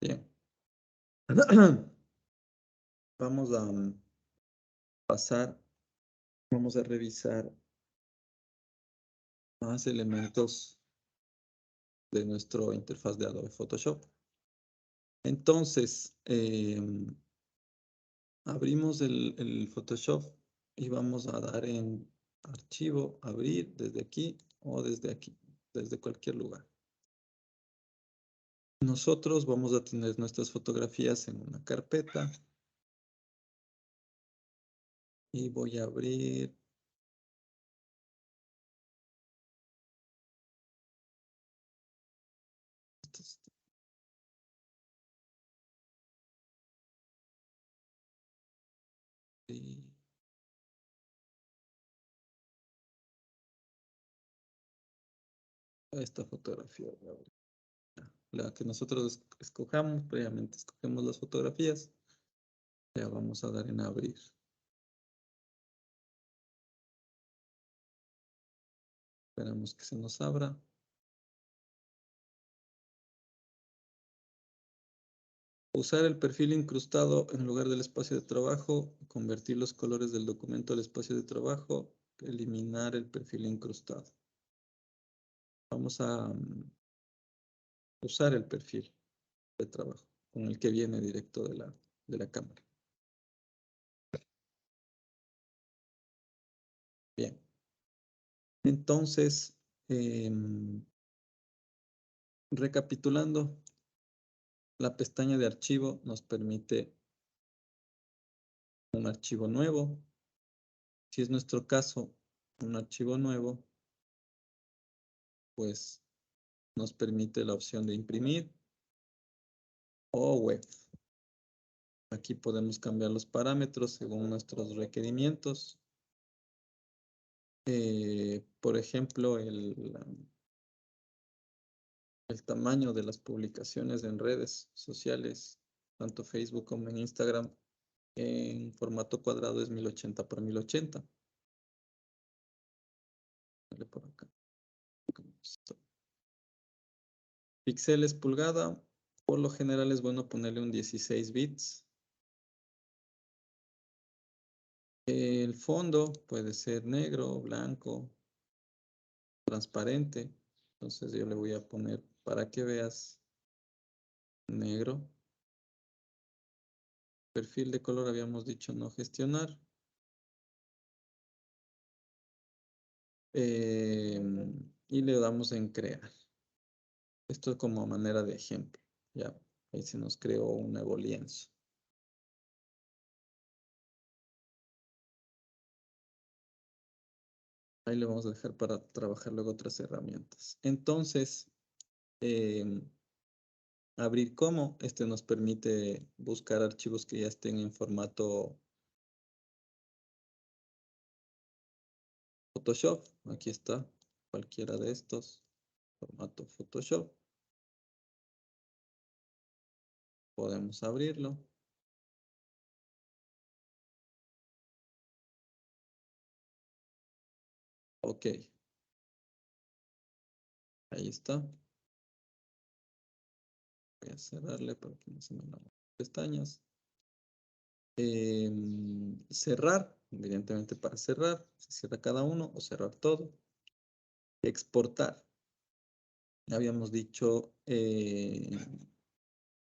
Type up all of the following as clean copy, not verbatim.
Bien. Vamos a pasar, vamos a revisar más elementos de nuestra interfaz de Adobe Photoshop. Entonces, abrimos el Photoshop y vamos a dar en archivo, abrir desde aquí o desde aquí, desde cualquier lugar. Nosotros vamos a tener nuestras fotografías en una carpeta y voy a abrir y esta fotografía. Voy a abrir. La que nosotros escojamos, previamente escogemos las fotografías. Ya vamos a dar en abrir. Esperamos que se nos abra. Usar el perfil incrustado en lugar del espacio de trabajo. Convertir los colores del documento al espacio de trabajo. Eliminar el perfil incrustado. Vamos a usar el perfil de trabajo con el que viene directo de la cámara. Bien. Entonces, recapitulando, la pestaña de archivo nos permite un archivo nuevo. Si es nuestro caso, un archivo nuevo, pues nos permite la opción de imprimir o web. Aquí podemos cambiar los parámetros según nuestros requerimientos. Por ejemplo, el tamaño de las publicaciones en redes sociales, tanto Facebook como en Instagram, en formato cuadrado es 1080 por 1080. Dale por acá. Píxeles pulgada, por lo general es bueno ponerle un 16 bits. El fondo puede ser negro, blanco, transparente. Entonces yo le voy a poner para que veas negro. Perfil de color habíamos dicho no gestionar. Y le damos en crear. Esto es como manera de ejemplo. Ya, ahí se nos creó un nuevo lienzo. Ahí le vamos a dejar para trabajar luego otras herramientas. Entonces, abrir como, este nos permite buscar archivos que ya estén en formato Photoshop. Aquí está, cualquiera de estos, formato Photoshop. Podemos abrirlo. Ok. Ahí está. Voy a cerrarle para que no se me abran las pestañas. Cerrar, evidentemente para cerrar, se cierra cada uno o cerrar todo. Exportar. Habíamos dicho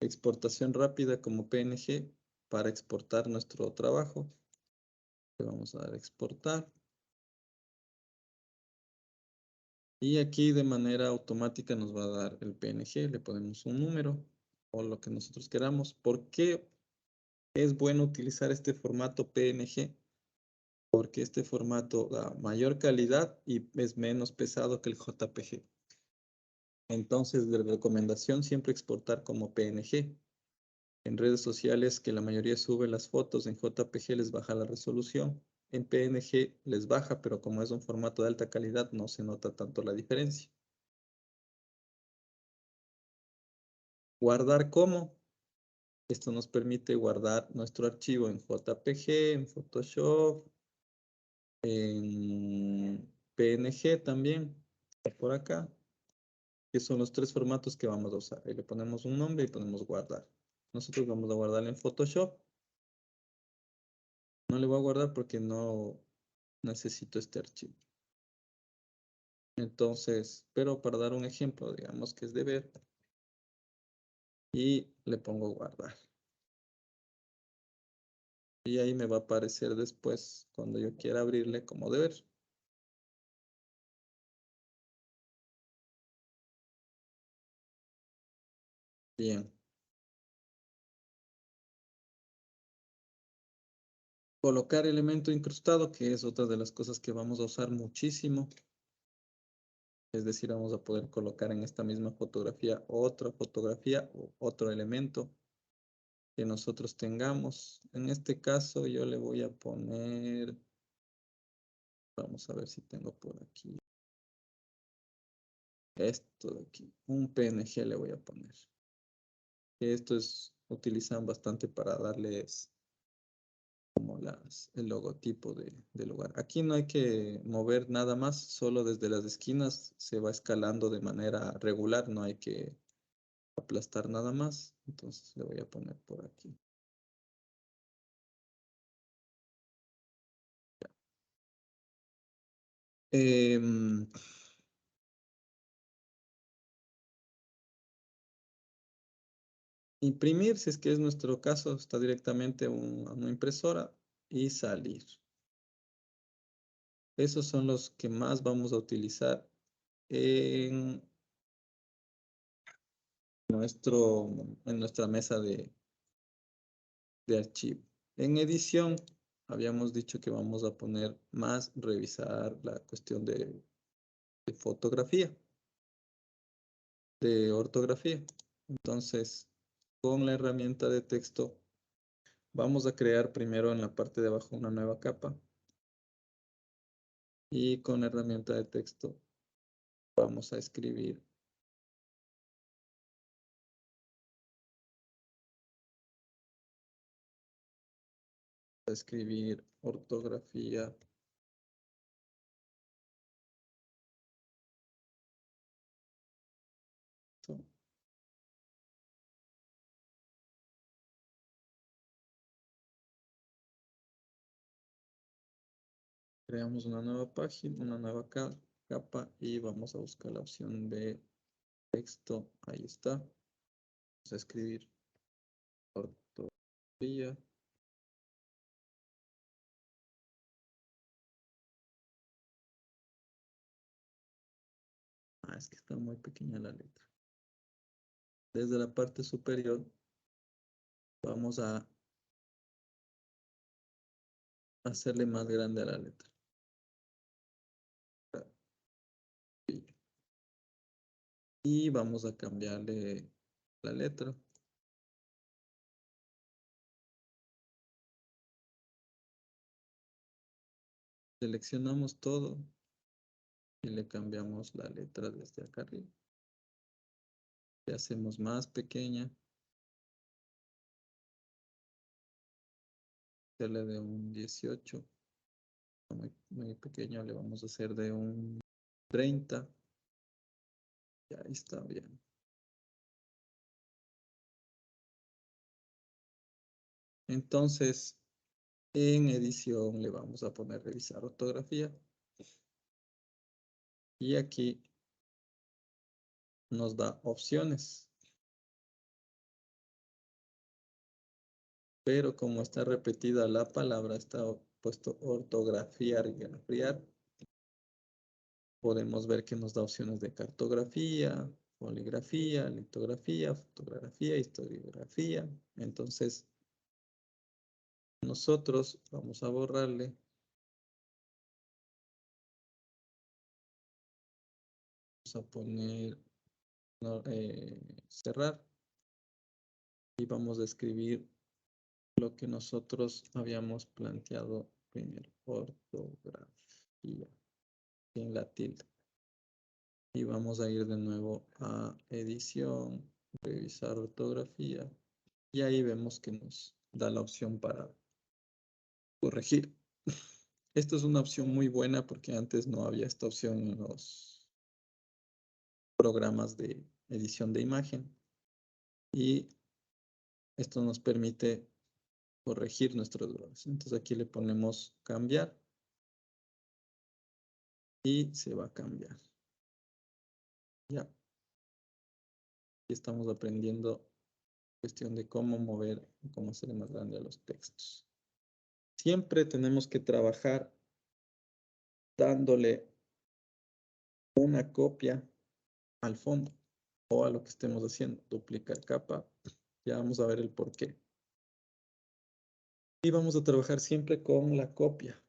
exportación rápida como PNG para exportar nuestro trabajo. Le vamos a dar a exportar. Y aquí de manera automática nos va a dar el PNG. Le ponemos un número o lo que nosotros queramos. ¿Por qué es bueno utilizar este formato PNG? Porque este formato da mayor calidad y es menos pesado que el JPG. Entonces, de recomendación siempre exportar como PNG. En redes sociales que la mayoría sube las fotos en JPG les baja la resolución. En PNG les baja, pero como es un formato de alta calidad no se nota tanto la diferencia. Guardar como. Esto nos permite guardar nuestro archivo en JPG, en Photoshop, en PNG también, por acá. que son los tres formatos que vamos a usar. Ahí le ponemos un nombre y ponemos guardar. Nosotros vamos a guardar en Photoshop. No le voy a guardar porque no necesito este archivo. Entonces, pero para dar un ejemplo, digamos que es de ver. Y le pongo guardar. Y ahí me va a aparecer después, cuando yo quiera abrirle, como de ver. Bien. Colocar elemento incrustado, que es otra de las cosas que vamos a usar muchísimo. Es decir, vamos a poder colocar en esta misma fotografía otra fotografía o otro elemento que nosotros tengamos. En este caso yo le voy a poner, vamos a ver si tengo por aquí, esto de aquí, un PNG le voy a poner. Esto es, utilizan bastante para darles como el logotipo del lugar. Aquí no hay que mover nada más, solo desde las esquinas se va escalando de manera regular, no hay que aplastar nada más. Entonces le voy a poner por aquí. Em, imprimir, si es que es nuestro caso, está directamente a una impresora y salir. Esos son los que más vamos a utilizar en en nuestra mesa de archivo. En edición, habíamos dicho que vamos a poner más revisar la cuestión de fotografía, de ortografía. Entonces, con la herramienta de texto, vamos a crear primero en la parte de abajo una nueva capa. Y con la herramienta de texto, vamos a escribir ortografía. Creamos una nueva página, una nueva capa y vamos a buscar la opción de texto. Ahí está. Vamos a escribir ortografía. Es que está muy pequeña la letra. Desde la parte superior vamos a hacerle más grande a la letra. Y vamos a cambiarle la letra. Seleccionamos todo y le cambiamos la letra desde acá arriba. Le hacemos más pequeña. Hacerle de un 18. Muy pequeño, le vamos a hacer de un 30. Ya está bien. Entonces, en edición le vamos a poner revisar ortografía. Y aquí nos da opciones. Pero como está repetida la palabra, está puesto ortografiar y grafiar. Podemos ver que nos da opciones de cartografía, poligrafía, litografía, fotografía, historiografía. Entonces, nosotros vamos a borrarle. Vamos a poner cerrar. Y vamos a escribir lo que nosotros habíamos planteado primero. Ortografía. En la tilde. Y vamos a ir de nuevo a edición, revisar ortografía. Y ahí vemos que nos da la opción para corregir. Esto es una opción muy buena porque antes no había esta opción programas de edición de imagen. Y esto nos permite corregir nuestros errores. Entonces aquí le ponemos cambiar. Y se va a cambiar. Ya. Y estamos aprendiendo cuestión de cómo mover, cómo hacer más grande a los textos. Siempre tenemos que trabajar dándole una copia al fondo o a lo que estemos haciendo. Duplicar capa. Ya vamos a ver el por qué. Y vamos a trabajar siempre con la copia.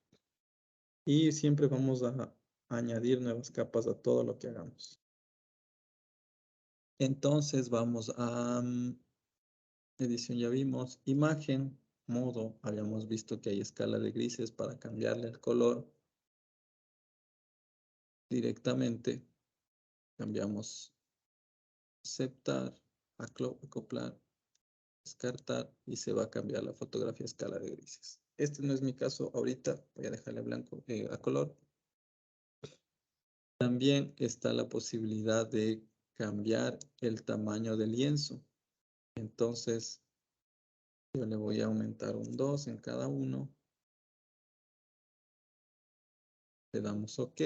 Y siempre vamos a añadir nuevas capas a todo lo que hagamos. Entonces vamos a edición, ya vimos. Imagen, modo, habíamos visto que hay escala de grises para cambiarle el color. Directamente cambiamos aceptar, acoplar, descartar y se va a cambiar la fotografía a escala de grises. Este no es mi caso ahorita, voy a dejarle blanco a color. También está la posibilidad de cambiar el tamaño del lienzo. Entonces, yo le voy a aumentar un 2 en cada uno. Le damos OK.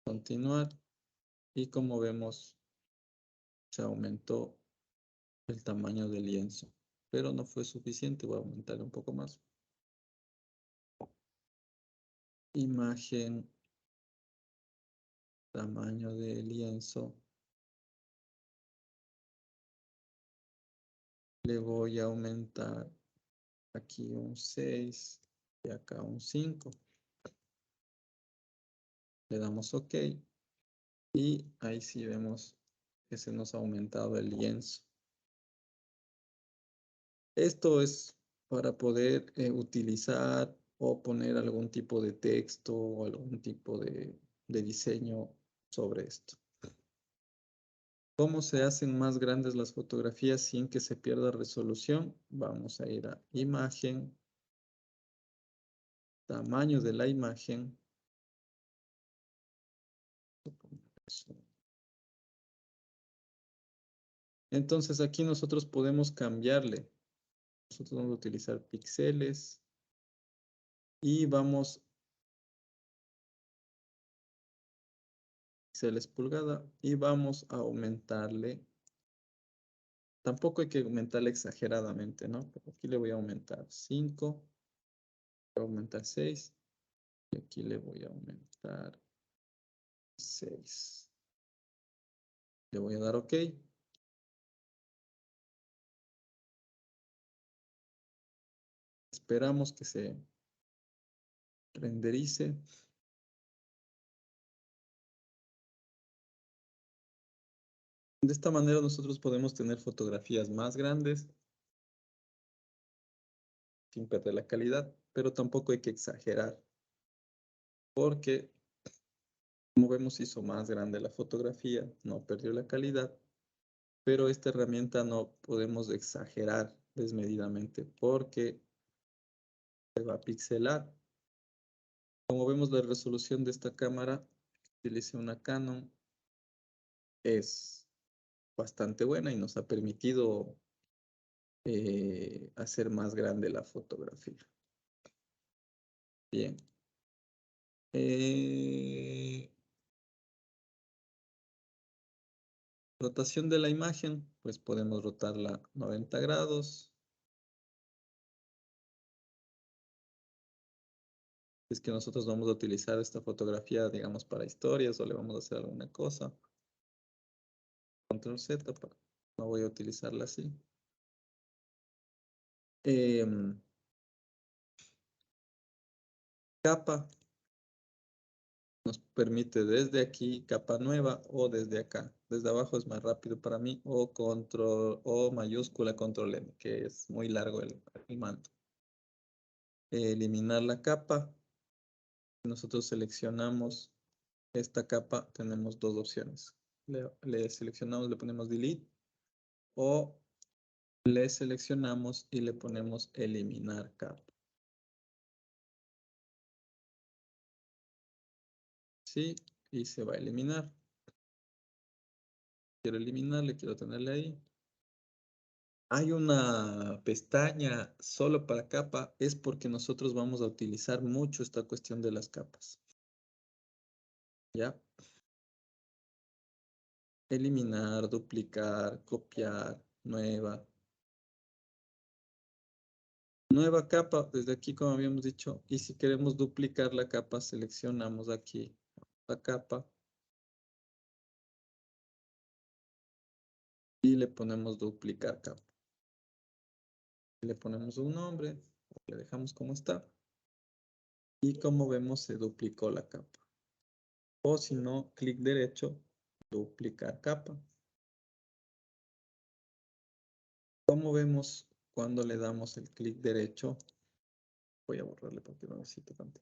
Continuar. Y como vemos, se aumentó el tamaño del lienzo. Pero no fue suficiente, voy a aumentar un poco más. Imagen, tamaño de lienzo. Le voy a aumentar aquí un 6 y acá un 5. Le damos OK. Y ahí sí vemos que se nos ha aumentado el lienzo. Esto es para poder utilizar o poner algún tipo de texto o algún tipo de diseño sobre esto. ¿Cómo se hacen más grandes las fotografías sin que se pierda resolución? Vamos a ir a imagen, tamaño de la imagen. Entonces aquí nosotros podemos cambiarle. Nosotros vamos a utilizar píxeles y vamos píxeles pulgada y vamos a aumentarle. Tampoco hay que aumentarle exageradamente, ¿no? Pero aquí le voy a aumentar 5, voy a aumentar 6 y aquí le voy a aumentar 6. Le voy a dar OK. Esperamos que se renderice. De esta manera nosotros podemos tener fotografías más grandes sin perder la calidad, pero tampoco hay que exagerar porque como vemos hizo más grande la fotografía, no perdió la calidad, pero esta herramienta no podemos exagerar desmedidamente porque se va a pixelar. Como vemos la resolución de esta cámara, utilice una Canon, es bastante buena y nos ha permitido hacer más grande la fotografía. Bien. Rotación de la imagen, pues podemos rotarla 90 grados. Es que nosotros vamos a utilizar esta fotografía, digamos, para historias o le vamos a hacer alguna cosa. Control Z, no voy a utilizarla así. Capa. Nos permite desde aquí, capa nueva o desde acá. Desde abajo es más rápido para mí o control o mayúscula control M, que es muy largo el mando. Eliminar la capa. Nosotros seleccionamos esta capa, tenemos dos opciones. Le seleccionamos, le ponemos delete o le seleccionamos y le ponemos eliminar capa. Sí, y se va a eliminar. quiero eliminarle, quiero tenerle ahí. Hay una pestaña solo para capa, es porque nosotros vamos a utilizar mucho esta cuestión de las capas. ¿Ya? Eliminar, duplicar, copiar, nueva. Nueva capa, desde aquí como habíamos dicho, y si queremos duplicar la capa, seleccionamos aquí la capa y le ponemos duplicar capa. Le ponemos un nombre, le dejamos como está, y como vemos se duplicó la capa. O si no, clic derecho, duplicar capa. Como vemos cuando le damos el clic derecho, voy a borrarle porque no necesito tanto.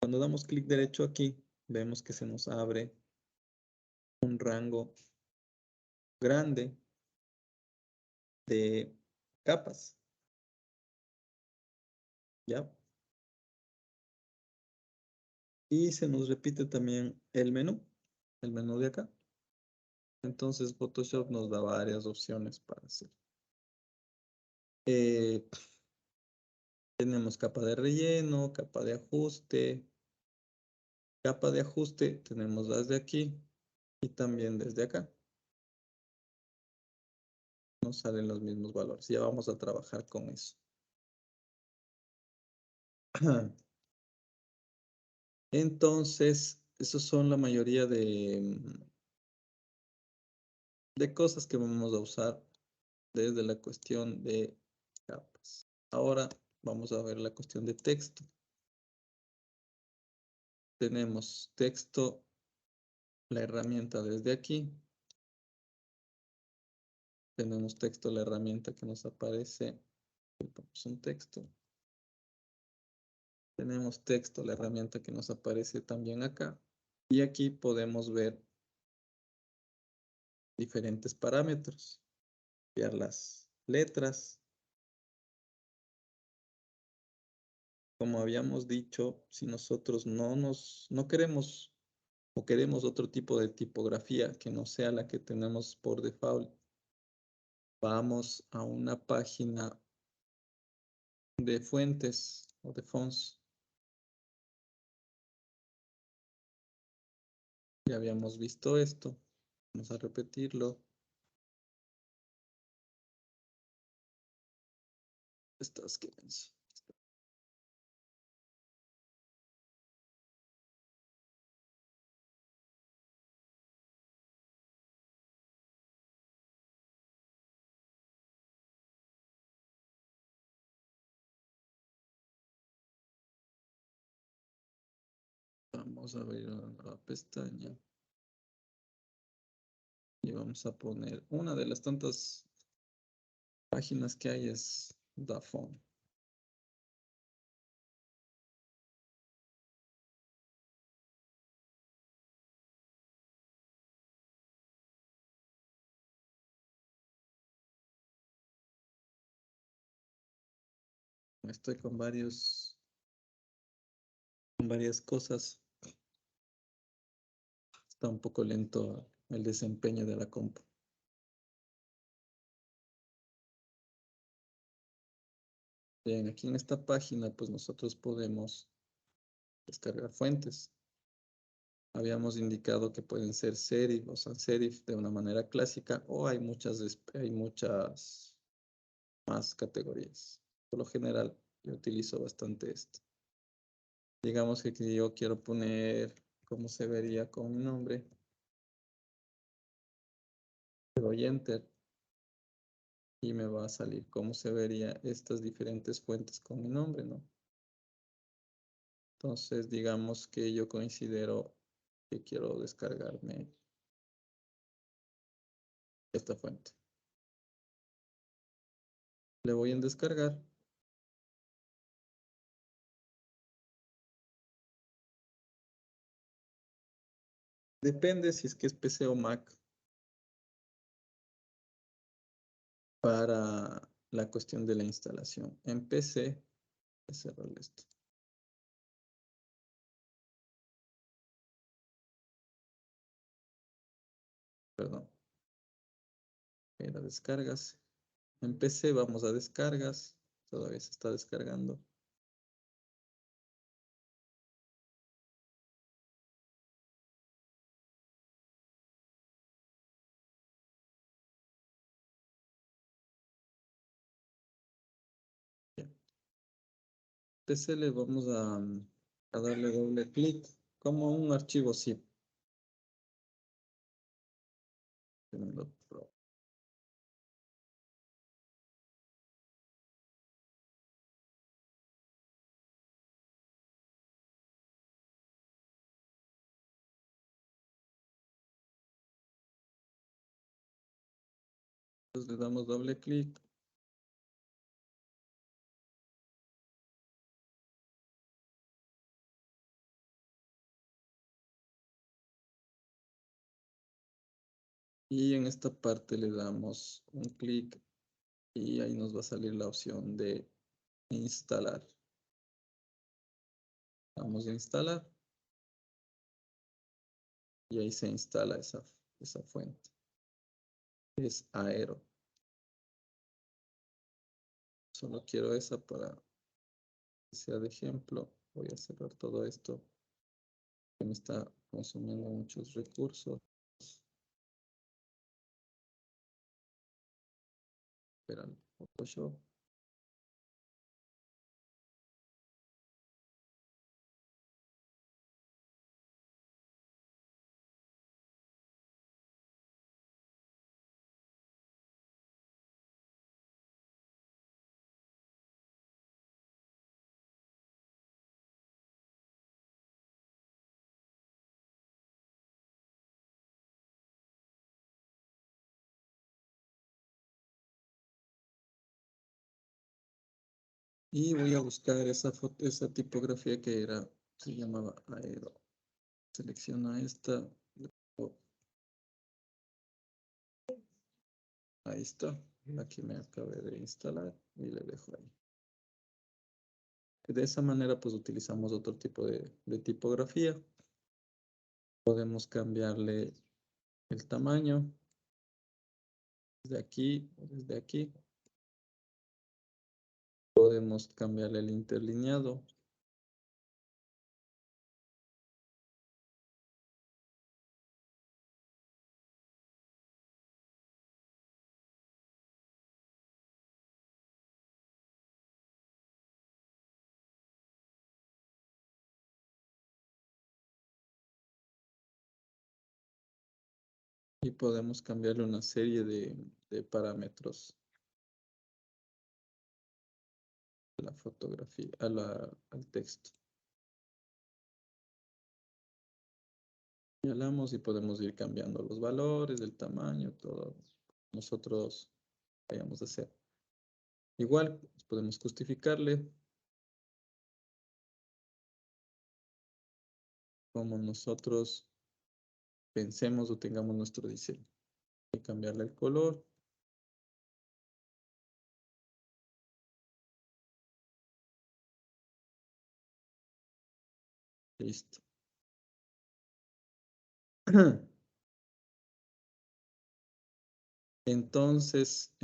Cuando damos clic derecho aquí, vemos que se nos abre un rango grande de capas. ¿Ya? Y se nos repite también el menú de acá. Entonces Photoshop nos da varias opciones para hacer. Tenemos capa de relleno, capa de ajuste. Capa de ajuste tenemos desde aquí y también desde acá. Nos salen los mismos valores. Ya vamos a trabajar con eso. Entonces, esos son la mayoría de cosas que vamos a usar desde la cuestión de capas. Ahora vamos a ver la cuestión de texto. Tenemos texto, la herramienta desde aquí. Tenemos texto, la herramienta que nos aparece. Es un texto. Tenemos texto, la herramienta que nos aparece también acá. Y aquí podemos ver diferentes parámetros. Ver las letras. Como habíamos dicho, si nosotros no queremos o queremos otro tipo de tipografía que no sea la que tenemos por default, vamos a una página de fuentes o de fonts. Ya habíamos visto esto. Vamos a repetirlo. Estas que vamos a abrir una nueva pestaña. Y vamos a poner una de las tantas páginas que hay es Dafont. Estoy con varias cosas. Está un poco lento el desempeño de la compu. Bien, aquí en esta página, pues nosotros podemos descargar fuentes. Habíamos indicado que pueden ser serif o sans serif de una manera clásica o hay muchas más categorías. Por lo general, yo utilizo bastante esto. Digamos que yo quiero poner cómo se vería con mi nombre. Le doy Enter y me va a salir cómo se vería estas diferentes fuentes con mi nombre, ¿no? Entonces, digamos que yo considero que quiero descargarme esta fuente. Le voy en descargar. Depende si es que es PC o Mac para la cuestión de la instalación. En PC, voy a cerrar esto. Perdón. Ir a descargas. En PC vamos a descargas. Todavía se está descargando. PC le vamos a darle doble clic como un archivo zip. Entonces le damos doble clic. Y en esta parte le damos un clic y ahí nos va a salir la opción de instalar. Vamos a instalar y ahí se instala esa fuente. Es Aero. Solo quiero esa para que sea de ejemplo. Voy a cerrar todo esto que me está consumiendo muchos recursos. Espera, Photoshop. Y voy a buscar esa tipografía que era, se llamaba Aero. Selecciona esta. Ahí está. Aquí me acabé de instalar y le dejo ahí. De esa manera pues utilizamos otro tipo de tipografía. Podemos cambiarle el tamaño desde aquí o desde aquí. Podemos cambiarle el interlineado. Y podemos cambiarle una serie de parámetros a la fotografía, al texto. Señalamos y podemos ir cambiando los valores, el tamaño, todo. Nosotros vayamos a hacer. Igual podemos justificarle como nosotros pensemos o tengamos nuestro diseño. Hay que cambiarle el color. Listo. Entonces,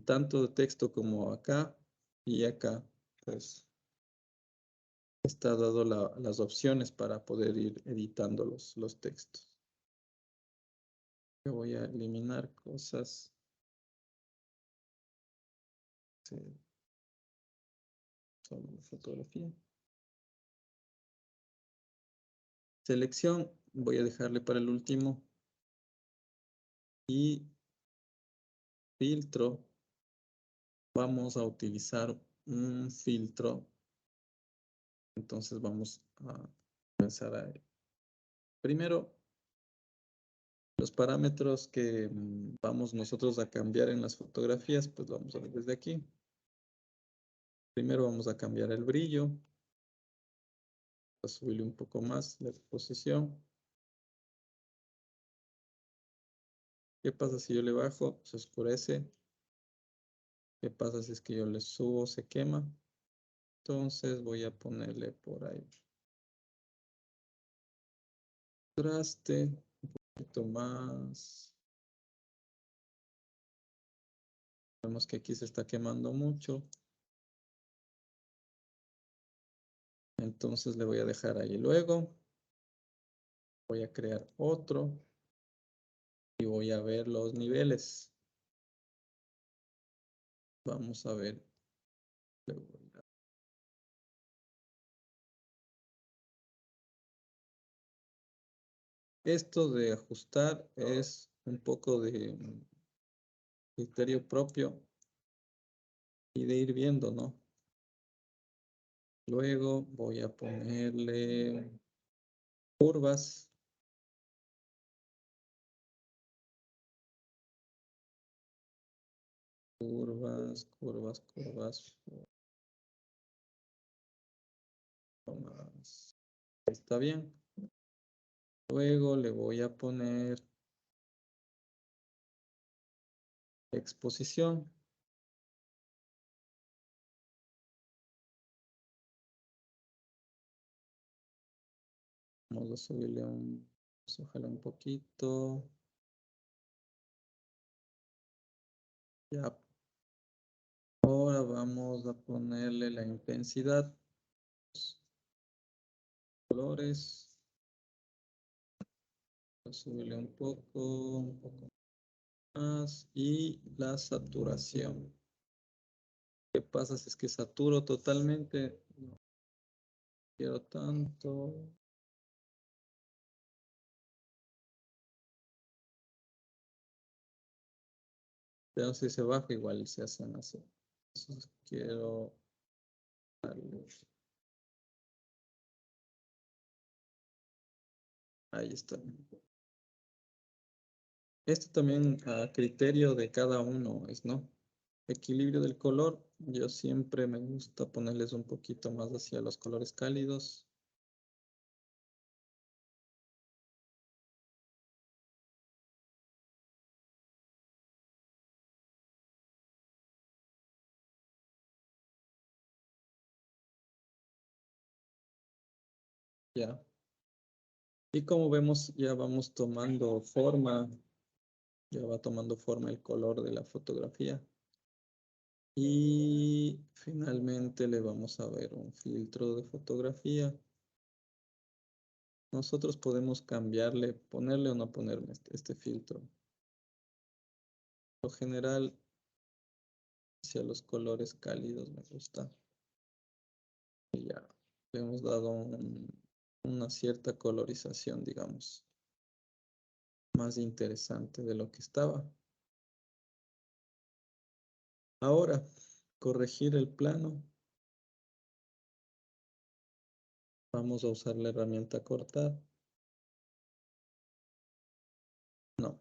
tanto de texto como acá y acá, pues está dado las opciones para poder ir editando los textos. Yo voy a eliminar cosas. Sí, solo la fotografía. Selección, voy a dejarle para el último. Y filtro, vamos a utilizar un filtro. Entonces vamos a comenzar a... Primero, los parámetros que vamos nosotros a cambiar en las fotografías, pues vamos a ver desde aquí. Primero vamos a cambiar el brillo. A subirle un poco más la exposición. ¿Qué pasa si yo le bajo? Se oscurece. ¿Qué pasa si es que yo le subo? Se quema. Entonces voy a ponerle por ahí contraste, un poquito más. Vemos que aquí se está quemando mucho. Entonces le voy a dejar ahí. Luego voy a crear otro y voy a ver los niveles. Vamos a ver. Esto de ajustar es un poco de criterio propio y de ir viendo, ¿no? Luego voy a ponerle curvas. Curvas. Está bien. Luego le voy a poner exposición. Vamos a subirle ojalá un poquito. Ya. Ahora vamos a ponerle la intensidad. Colores. Voy a subirle un poco más. Y la saturación. ¿Qué pasa si es que saturo totalmente? No quiero tanto. Pero si se baja, igual se hacen así. Entonces quiero darle. Ahí está. Esto también a criterio de cada uno es, ¿no? Equilibrio del color. Yo siempre me gusta ponerles un poquito más hacia los colores cálidos. Ya. Y como vemos, ya vamos tomando forma, ya va tomando forma el color de la fotografía. Y finalmente le vamos a ver un filtro de fotografía. Nosotros podemos cambiarle, ponerle o no ponerle este filtro. Por lo general, hacia los colores cálidos me gusta. Y ya le hemos dado una cierta colorización, digamos, más interesante de lo que estaba. Ahora, corregir el plano. Vamos a usar la herramienta cortar. No.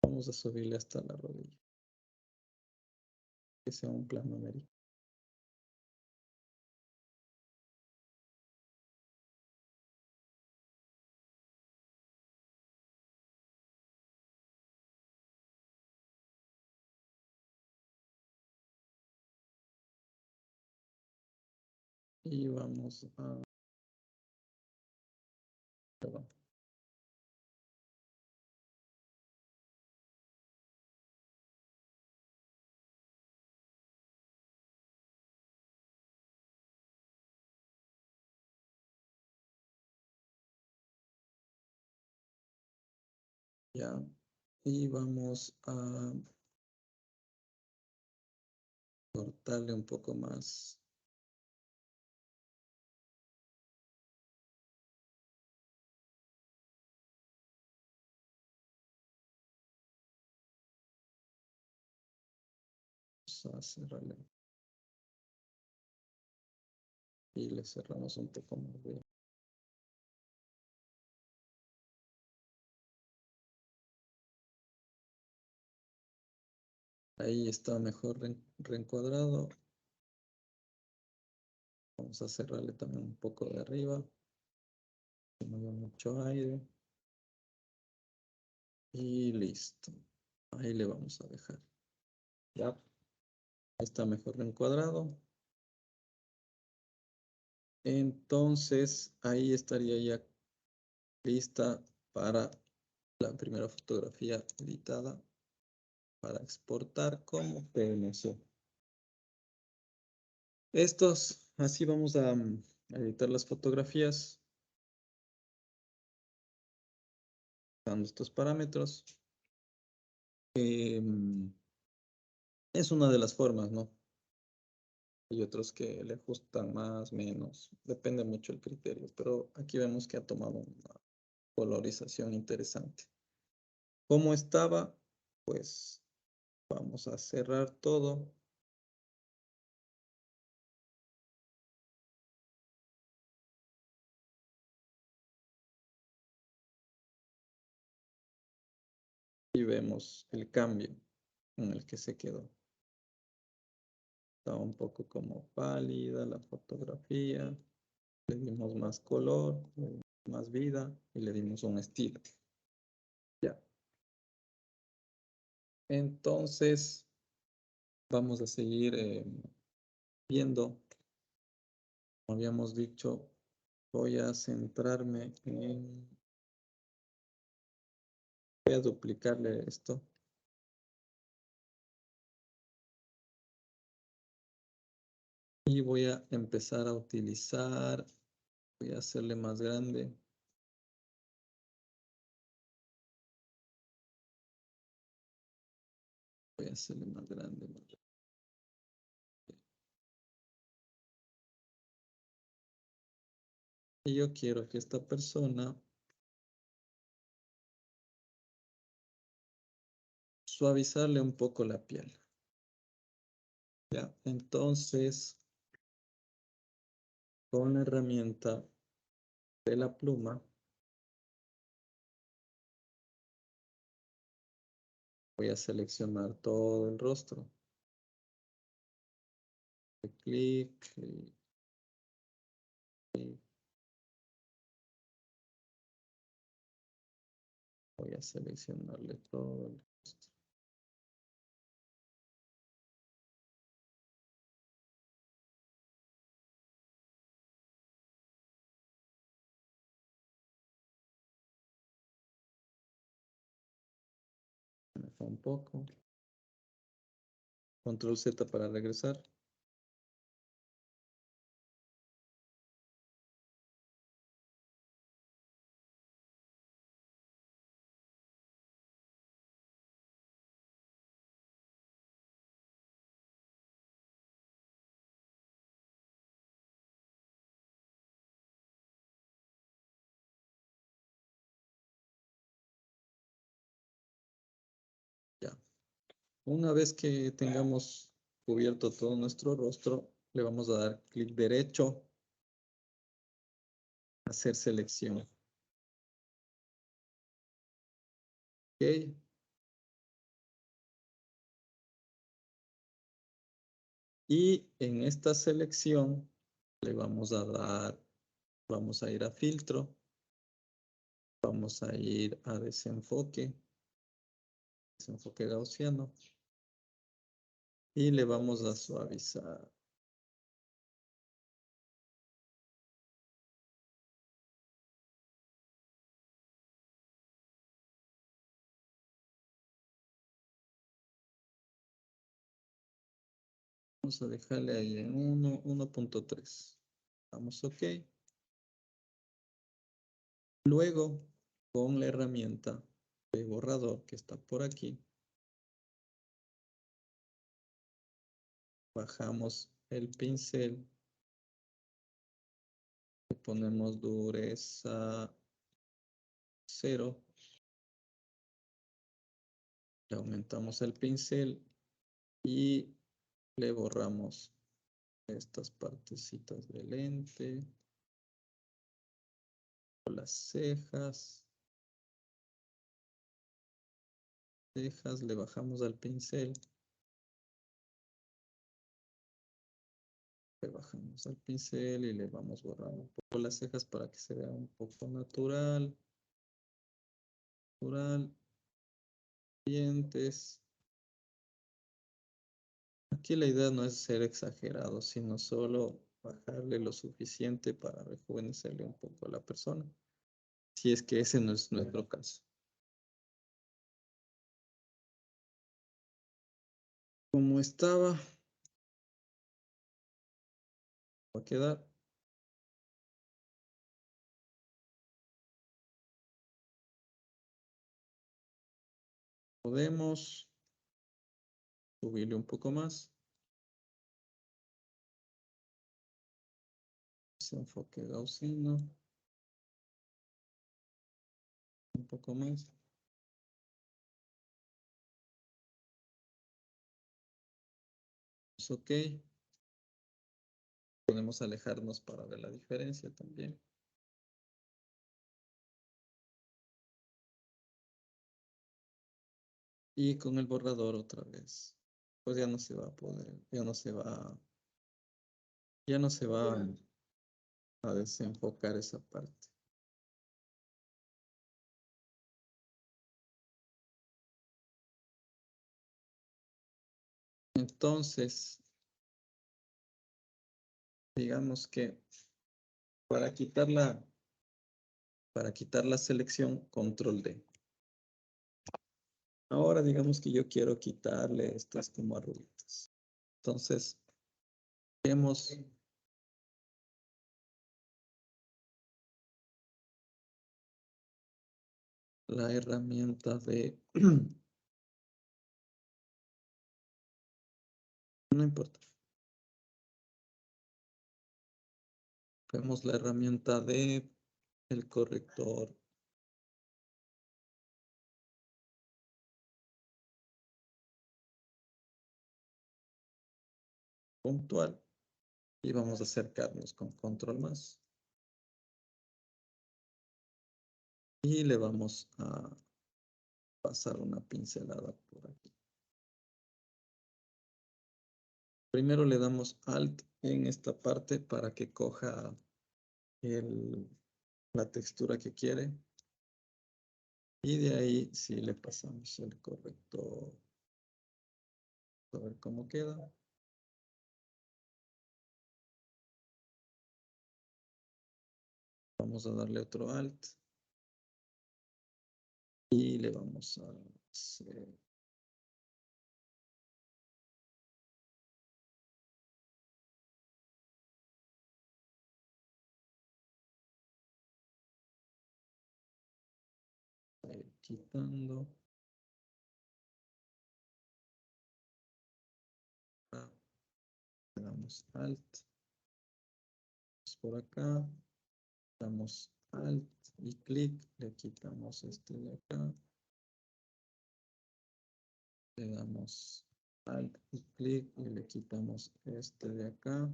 Vamos a subirle hasta la rodilla. Que sea un plano americano. Y vamos a... Perdón. Ya. Y vamos a cortarle un poco más. Vamos a cerrarle. Y le cerramos un poco más de... Ahí está mejor reencuadrado. Vamos a cerrarle también un poco de arriba. Que no haya mucho aire. Y listo. Ahí le vamos a dejar. Ya. Está mejor reencuadrado. Entonces, ahí estaría ya lista para la primera fotografía editada para exportar como PNG. Así vamos a editar las fotografías usando estos parámetros. Es una de las formas, ¿no? Hay otros que le ajustan más, menos, depende mucho el criterio, pero aquí vemos que ha tomado una colorización interesante. ¿Cómo estaba? Pues vamos a cerrar todo. Y vemos el cambio en el que se quedó. Estaba un poco como pálida la fotografía. Le dimos más color, le dimos más vida y le dimos un estilo. Ya. Entonces, vamos a seguir viendo. Como habíamos dicho, voy a centrarme en... Voy a duplicarle esto. Y voy a empezar a utilizar... Voy a hacerle más grande. Voy a hacerle más grande. Y yo quiero que esta persona suavizarle un poco la piel. Ya, entonces, con la herramienta de la pluma, voy a seleccionar todo el rostro. Clic y voy a seleccionarle todo el rostro. Me fue un poco. Control Z para regresar. Ya. Una vez que tengamos cubierto todo nuestro rostro, le vamos a dar clic derecho, hacer selección. Ok. Y en esta selección le vamos a dar, vamos a ir a filtro, vamos a ir a desenfoque gaussiano y le vamos a suavizar. Vamos a dejarle ahí en 1.3. Vamos OK. Luego, con la herramienta de borrador que está por aquí, bajamos el pincel, le ponemos dureza 0, le aumentamos el pincel y le borramos estas partecitas de lente, las cejas, le bajamos al pincel, le bajamos al pincel y le vamos borrando un poco las cejas para que se vea un poco natural. Dientes. Aquí la idea no es ser exagerado, sino solo bajarle lo suficiente para rejuvenecerle un poco a la persona. si es que ese no es nuestro caso. Como estaba, va a quedar. Podemos subirle un poco más. Desenfoque gaussiano. Un poco más. Es ok. Podemos alejarnos para ver la diferencia también. Y con el borrador otra vez. Pues ya no se va a poder, ya no se va a desenfocar esa parte. Entonces, digamos que para quitar la selección, control D. Ahora digamos que yo quiero quitarle estas como arruguitas. Entonces, tenemos la herramienta de... No importa. Vemos la herramienta de el corrector puntual y vamos a acercarnos con control más. Y le vamos a pasar una pincelada por aquí. Primero le damos Alt en esta parte para que coja la textura que quiere. Y de ahí sí le pasamos el corrector. A ver cómo queda. Vamos a darle otro Alt. Y le vamos a hacer... quitando. Le damos Alt. Por acá. Damos Alt y clic. Le quitamos este de acá. Le damos Alt y clic y le quitamos este de acá.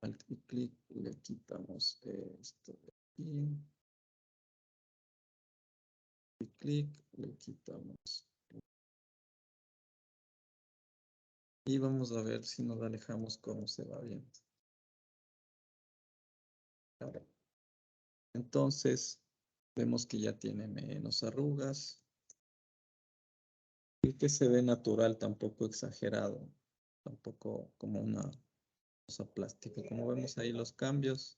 Alt y clic y le quitamos esto de aquí. Y clic, le quitamos. Y vamos a ver si nos alejamos cómo se va viendo. Ahora, entonces, vemos que ya tiene menos arrugas. Y que se ve natural, tampoco exagerado. Tampoco como una cosa plástica. Como vemos ahí los cambios.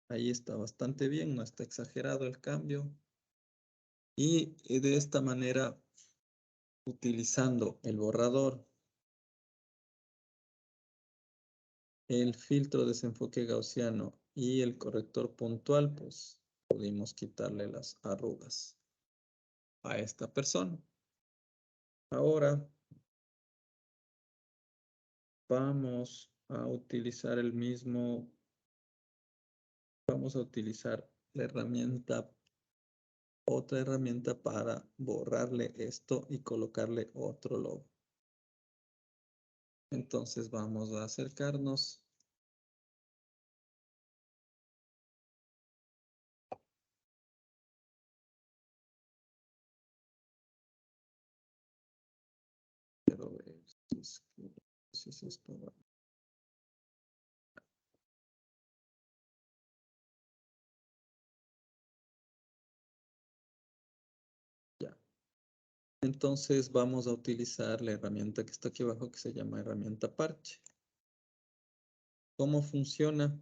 Ahí está bastante bien, no está exagerado el cambio. Y de esta manera, utilizando el borrador, el filtro de desenfoque gaussiano y el corrector puntual, pues pudimos quitarle las arrugas a esta persona. Ahora vamos a utilizar el mismo, vamos a utilizar la herramienta, otra herramienta para borrarle esto y colocarle otro logo. Entonces vamos a acercarnos. Quiero ver si es esto. Ya. Entonces vamos a utilizar la herramienta que está aquí abajo que se llama herramienta parche. ¿Cómo funciona?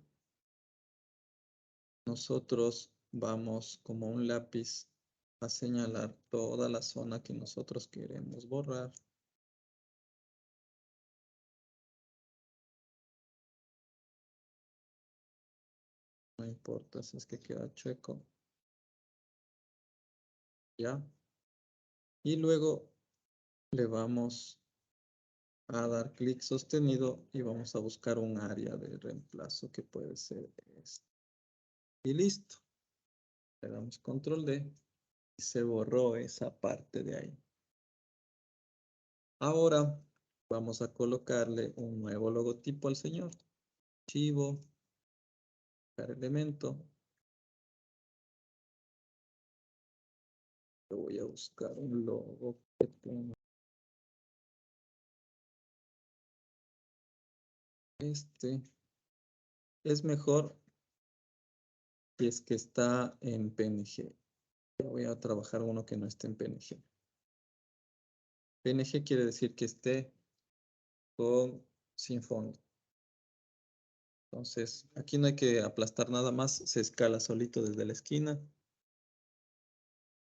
nosotros vamos como un lápiz a señalar toda la zona que nosotros queremos borrar. No importa si es que queda chueco. ¿Ya? Y luego le vamos a dar clic sostenido y vamos a buscar un área de reemplazo que puede ser este. Y listo. Le damos control D y se borró esa parte de ahí. Ahora vamos a colocarle un nuevo logotipo al señor. Archivo, buscar elemento. Yo voy a buscar un logo que tenga. Este es mejor si es que está en PNG. Yo voy a trabajar uno que no esté en PNG. PNG quiere decir que esté sin fondo. Entonces, aquí no hay que aplastar nada más, se escala solito desde la esquina.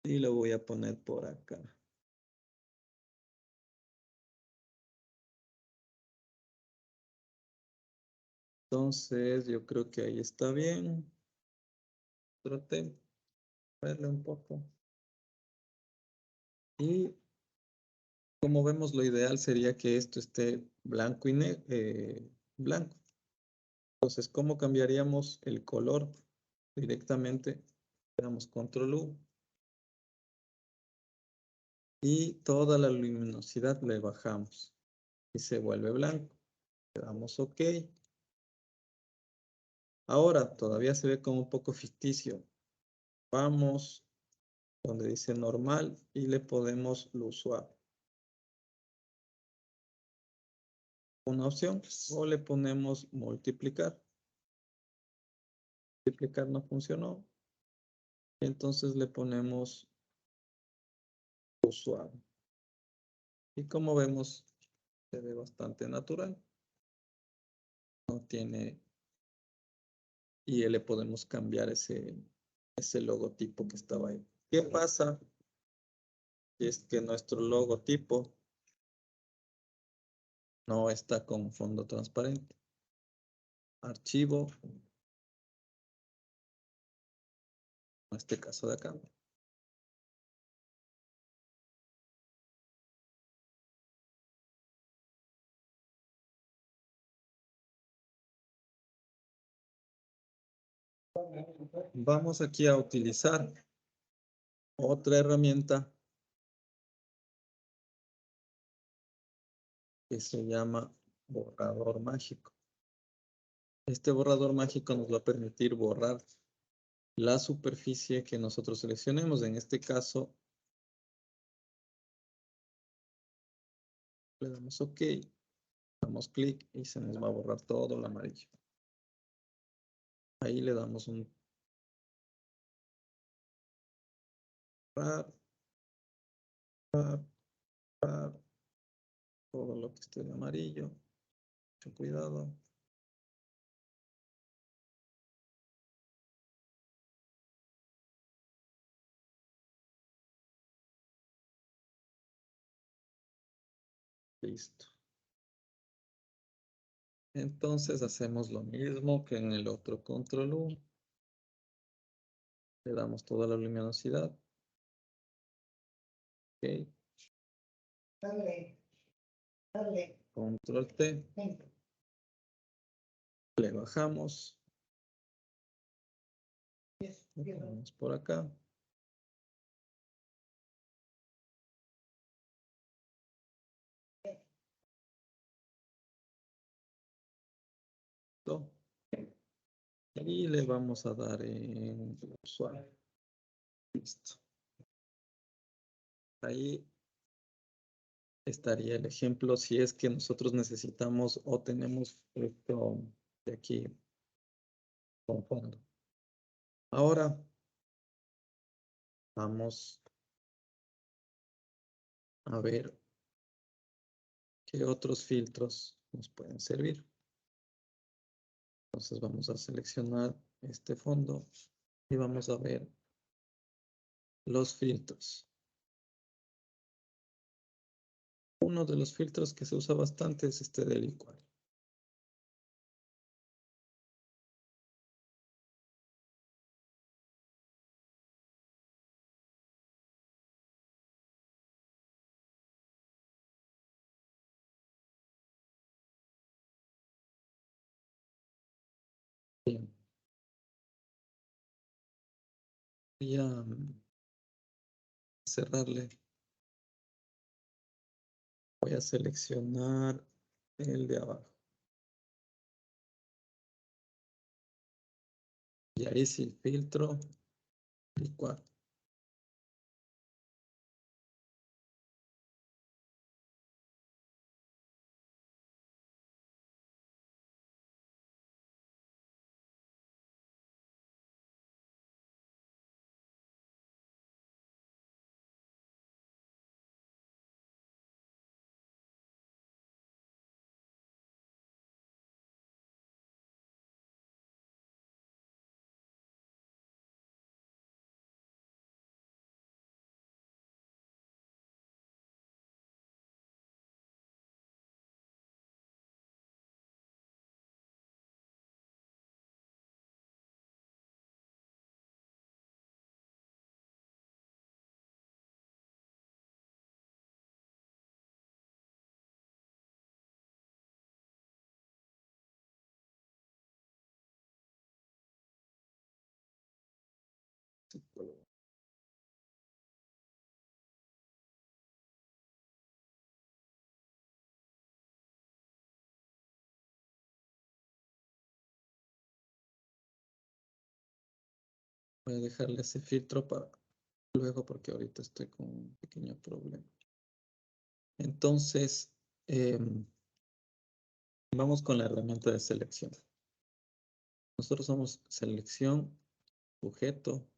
Y lo voy a poner por acá. Entonces, yo creo que ahí está bien. Traté de verle un poco. Y como vemos, lo ideal sería que esto esté blanco y blanco. Entonces, ¿cómo cambiaríamos el color directamente? Le damos control U. Y toda la luminosidad le bajamos. Y se vuelve blanco. Le damos OK. Ahora, todavía se ve como un poco ficticio. Vamos donde dice normal y le podemos luz suave. Una opción, o le ponemos multiplicar. Multiplicar no funcionó. Entonces le ponemos luz suave. Y como vemos, se ve bastante natural. No tiene... Y le podemos cambiar ese logotipo que estaba ahí. ¿Qué pasa? Es que nuestro logotipo no está con fondo transparente. Archivo. En este caso de acá. Vamos aquí a utilizar otra herramienta que se llama borrador mágico. Este borrador mágico nos va a permitir borrar la superficie que nosotros seleccionemos. En este caso, le damos OK, damos clic y se nos va a borrar todo el amarillo. Ahí le damos un todo lo que esté en amarillo. Mucho cuidado. Listo. Entonces hacemos lo mismo que en el otro control U. Le damos toda la luminosidad. OK. Control T. Le bajamos. Vamos por acá. Y le vamos a dar en suave. Listo. Ahí estaría el ejemplo si es que nosotros necesitamos o tenemos esto de aquí con fondo. Ahora vamos a ver qué otros filtros nos pueden servir. Entonces vamos a seleccionar este fondo y vamos a ver los filtros. Uno de los filtros que se usa bastante es este del igual. Bien. Voy a cerrarle. Voy a seleccionar el de abajo. Y ahí sí, filtro igual. Voy a dejarle ese filtro para luego porque ahorita estoy con un pequeño problema. Entonces, vamos con la herramienta de selección. Nosotros somos selección, sujeto,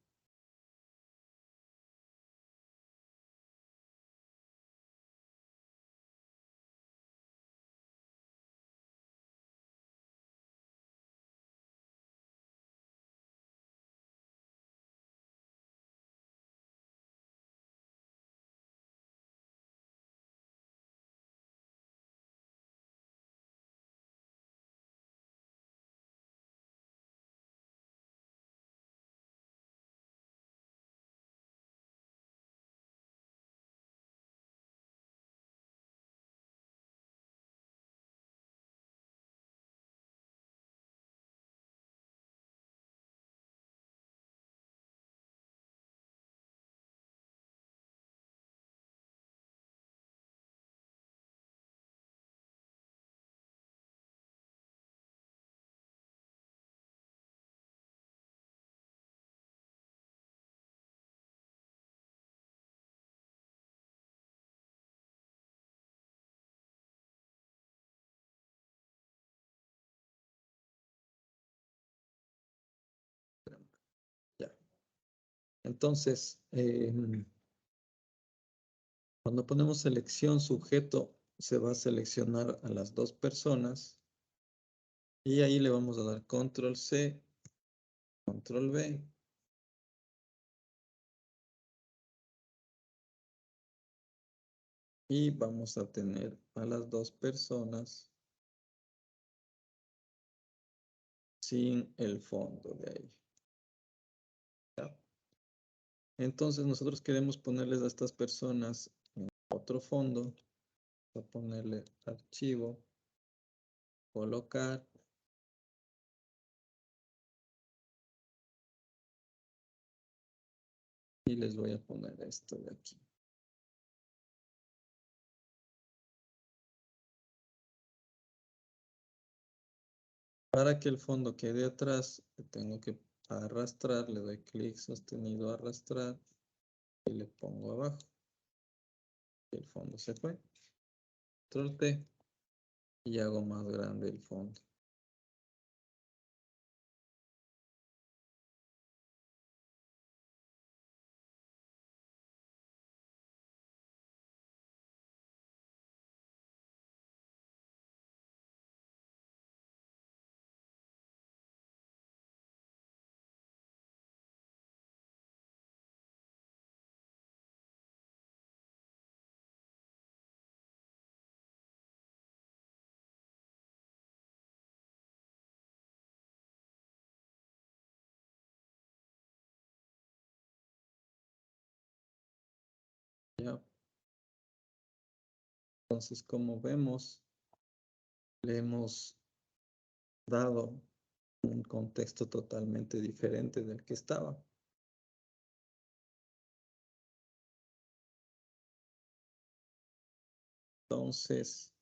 ya. Entonces, cuando ponemos selección sujeto, se va a seleccionar a las dos personas y ahí le vamos a dar control C, control V. Y vamos a tener a las dos personas sin el fondo de ahí. ¿Ya? Entonces nosotros queremos ponerles a estas personas en otro fondo. Voy a ponerle archivo, colocar. Y les voy a poner esto de aquí. Para que el fondo quede atrás, tengo que arrastrar, le doy clic sostenido a arrastrar y le pongo abajo. Y el fondo se fue. Control T y hago más grande el fondo. ¿Ya? Entonces, como vemos, le hemos dado un contexto totalmente diferente del que estaba. Entonces,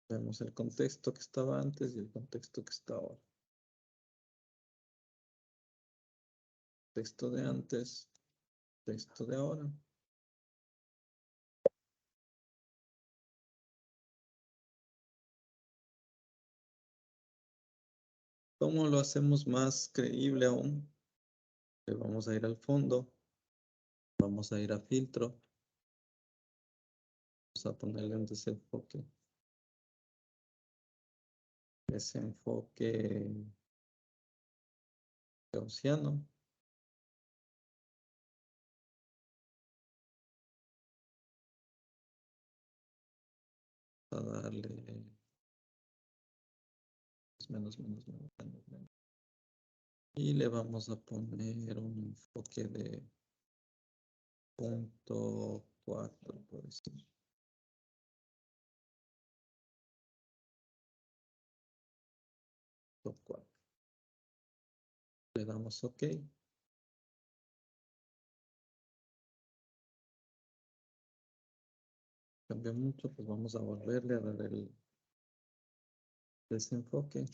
vemos el contexto que estaba antes y el contexto que está ahora. Texto de antes, texto de ahora. ¿Cómo lo hacemos más creíble aún? Le vamos a ir al fondo, vamos a ir a filtro, vamos a ponerle un desenfoque. Desenfoque gaussiano. A darle menos. Y le vamos a poner un enfoque de 0.4, por decir. 4. Le damos OK. Cambia mucho, pues vamos a volverle a dar el desenfoque.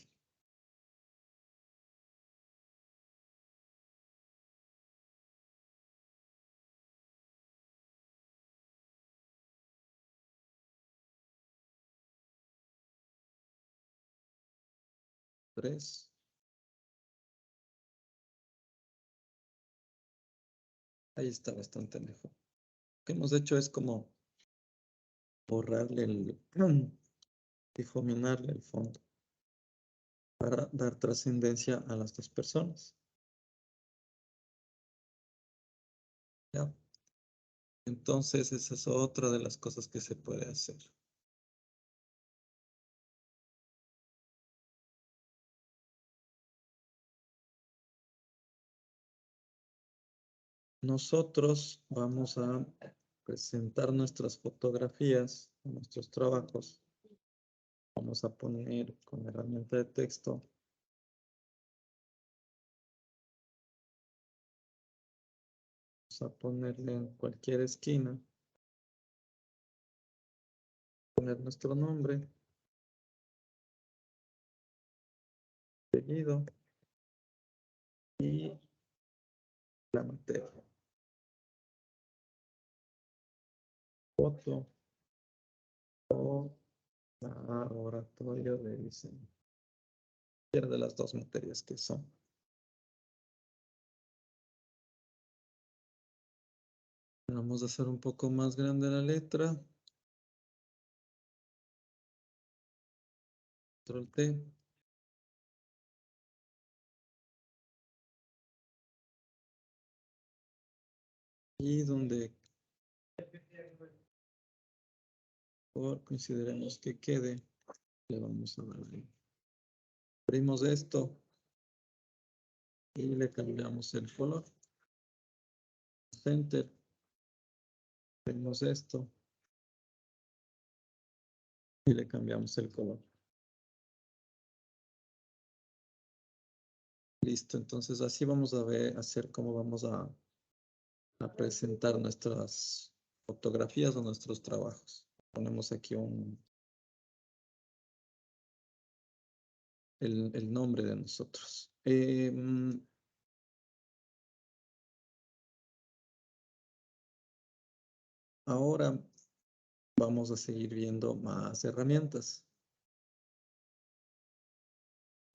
Tres. Ahí está bastante mejor. Lo que hemos hecho es como borrarle el, difuminarle el fondo para dar trascendencia a las dos personas. ¿Ya? Entonces, esa es otra de las cosas que se puede hacer. Nosotros vamos a presentar nuestras fotografías, nuestros trabajos. Vamos a poner con herramienta de texto. Vamos a ponerle en cualquier esquina. Poner nuestro nombre. Seguido. Y la materia. Foto o laboratorio de diseño. Cualquiera de las dos materias que son. Vamos a hacer un poco más grande la letra. Control T. Y donde consideremos que quede, le vamos a dar ahí. Abrimos esto y le cambiamos el color. Center. Abrimos esto y le cambiamos el color. Listo, entonces así vamos a ver, hacer cómo vamos a presentar nuestras fotografías o nuestros trabajos. Ponemos aquí el nombre de nosotros. Ahora vamos a seguir viendo más herramientas.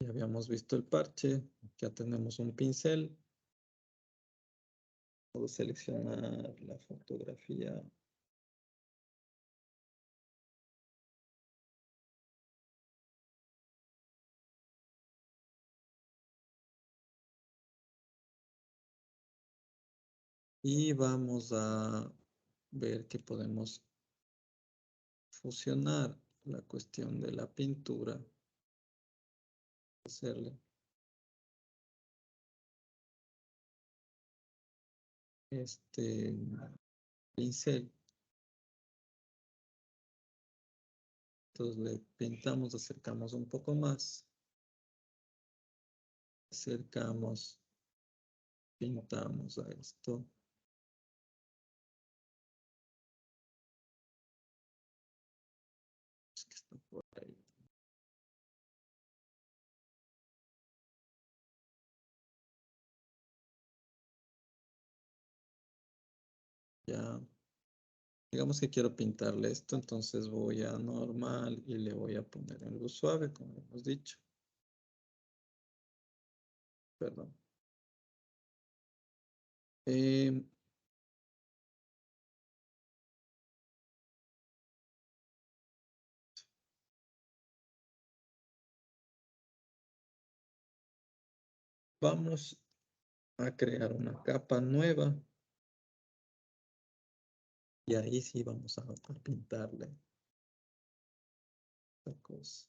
Ya habíamos visto el parche, ya tenemos un pincel. Puedo seleccionar la fotografía. Y vamos a ver que podemos fusionar la cuestión de la pintura hacerle este pincel. Entonces le pintamos, acercamos un poco más. Acercamos, pintamos a esto. Es que está por ahí. Ya. Digamos que quiero pintarle esto, entonces voy a normal y le voy a poner en luz suave, como hemos dicho. Perdón. Vamos a crear una capa nueva y ahí sí vamos a pintarle esta cosa.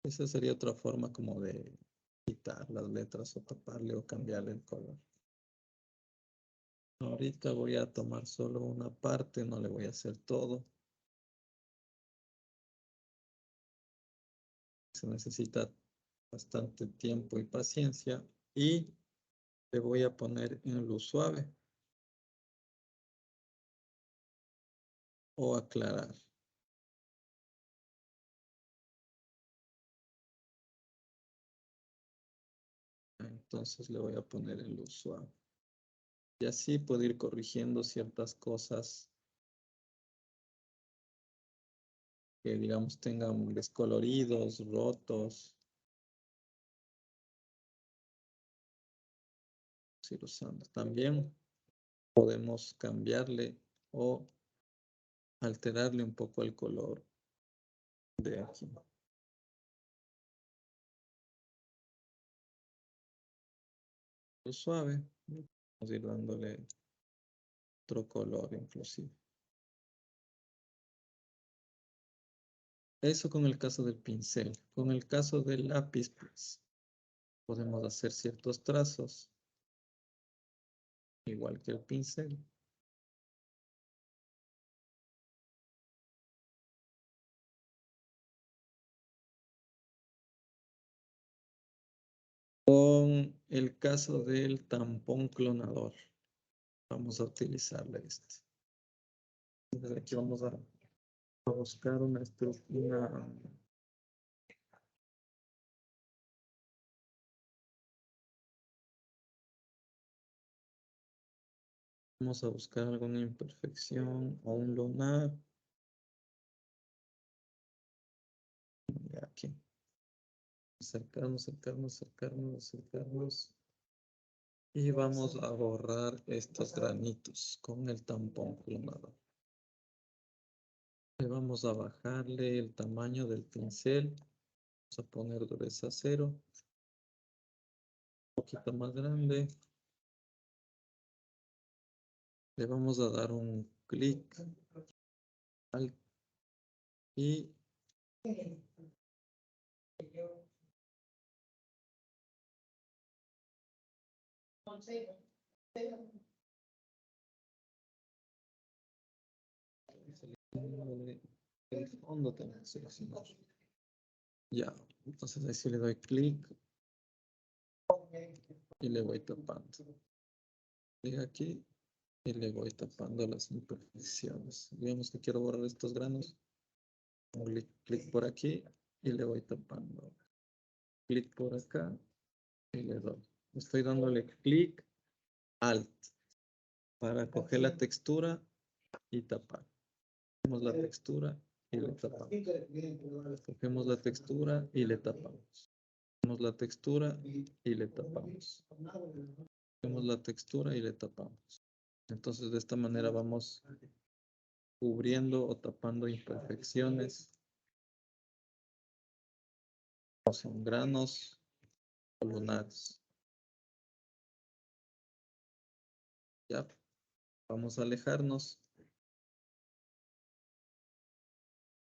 Esa sería otra forma como de quitar las letras o taparle o cambiarle el color. Ahorita voy a tomar solo una parte, no le voy a hacer todo. Se necesita bastante tiempo y paciencia y le voy a poner en luz suave o aclarar. Entonces le voy a poner en luz suave. Y así puedo ir corrigiendo ciertas cosas que digamos tengan descoloridos, rotos. Si los usamos. También podemos cambiarle o alterarle un poco el color de aquí. Suave, vamos a ir dándole otro color inclusive. Eso con el caso del pincel. Con el caso del lápiz, pues, podemos hacer ciertos trazos, igual que el pincel. Con el caso del tampón clonador, vamos a utilizarle este. Entonces aquí vamos a buscar una estructura. Vamos a buscar alguna imperfección o un lunar. Y aquí. Acercarnos, acercarnos, acercarnos, acercarnos. Y vamos a borrar estos granitos con el tampón clonador. Le vamos a bajarle el tamaño del pincel. Vamos a poner dureza 0. Un poquito más grande. Le vamos a dar un clic y el fondo tenemos que seleccionar. Ya, entonces ahí sí le doy clic y le voy tapando. Clic aquí y le voy tapando las imperfecciones. Digamos que quiero borrar estos granos. Clic por aquí y le voy tapando. Clic por acá y le doy. Estoy dándole clic Alt para coger la textura y tapar. Cogemos la textura y le tapamos. Cogemos la textura y le tapamos. Cogemos la textura y le tapamos. Cogemos la textura y le tapamos. Entonces de esta manera vamos cubriendo o tapando imperfecciones. O son granos o lunares. Ya, vamos a alejarnos.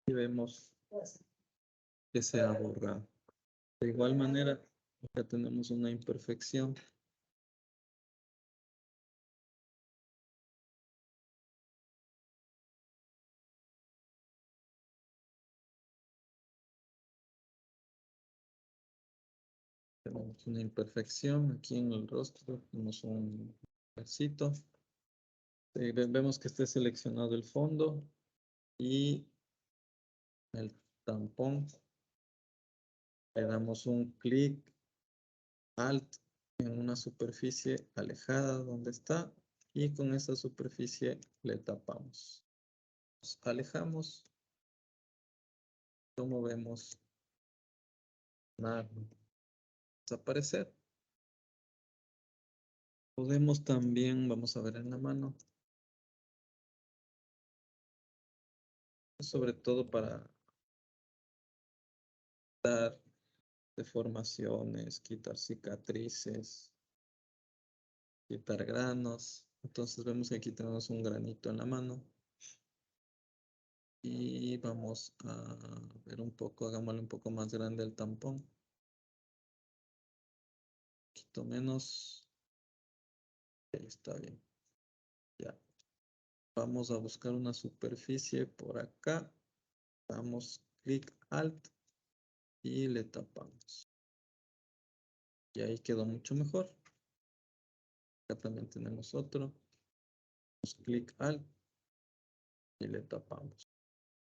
Y vemos que se ha borrado. De igual manera, acá tenemos una imperfección. Tenemos una imperfección aquí en el rostro. Tenemos un versito. Vemos que esté seleccionado el fondo y el tampón. Le damos un clic Alt en una superficie alejada donde está y con esa superficie le tapamos. Nos alejamos. Como vemos, nada desaparecer. Podemos también, vamos a ver en la mano, sobre todo para dar deformaciones, quitar cicatrices, quitar granos. Entonces vemos que aquí tenemos un granito en la mano. Y vamos a ver un poco, hagámosle un poco más grande el tampón. Un poquito menos. Ahí está bien. Ya. Vamos a buscar una superficie por acá. Damos clic Alt y le tapamos. Y ahí quedó mucho mejor. Acá también tenemos otro. Damos clic Alt y le tapamos.